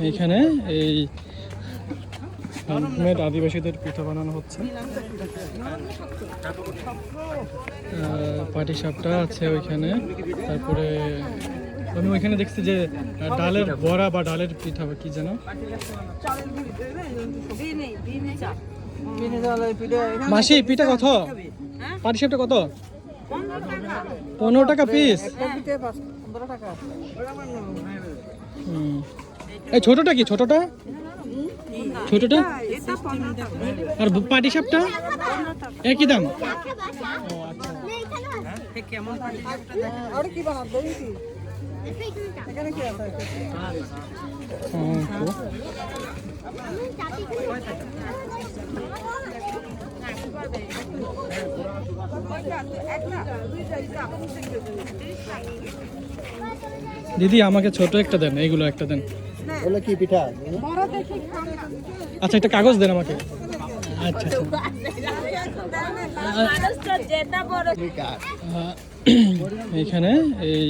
এখানে এই হ্যান্ডমেড আদিবাসীদের পিঠা বানানো হচ্ছে। পাটিসাপটা আছে ওইখানে, তারপরে আমি ওইখানে দেখছি যে ডালের বড়া বা ডালের পিঠা বা কি যেন। মাসি পিঠা কত? পাটিসাপটা কত? 15 টাকা পিস। এই ছোটটা কি? ছোটটা আর পাটিসাপটা একই দাম? ও আচ্ছা। দিদি আমাকে ছোট একটা দেন, এইগুলো একটা দেন। বলে কি পিঠা? আচ্ছা একটা কাগজ দেন আমাকে। আচ্ছা এইখানে এই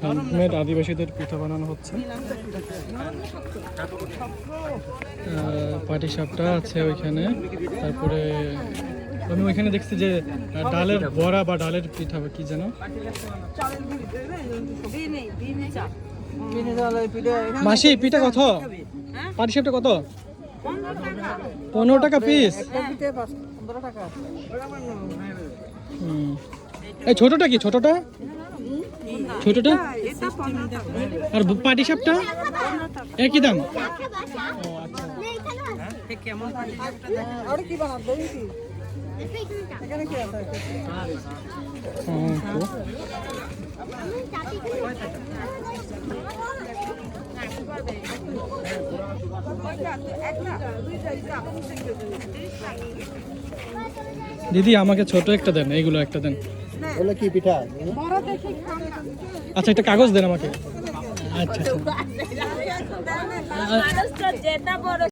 হ্যান্ডমেড আদিবাসীদের পিঠা বানানো হচ্ছে। পাটিসাপটা আছে ওইখানে, তারপরে আমি ওইখানে দেখছি যে ডালের বড়া বা ডালের পিঠা বা কি যেন। মাসি পিঠা কত? পাটিসাপটা কত? 15 টাকা পিস। এই ছোটটা কি? ছোটটা আর পাটিসাপটা একই দাম? ও আচ্ছা। দিদি আমাকে ছোট একটা দেন, এইগুলো একটা দেন। বলে কি পিঠা? আচ্ছা একটা কাগজ দেন আমাকে। আচ্ছা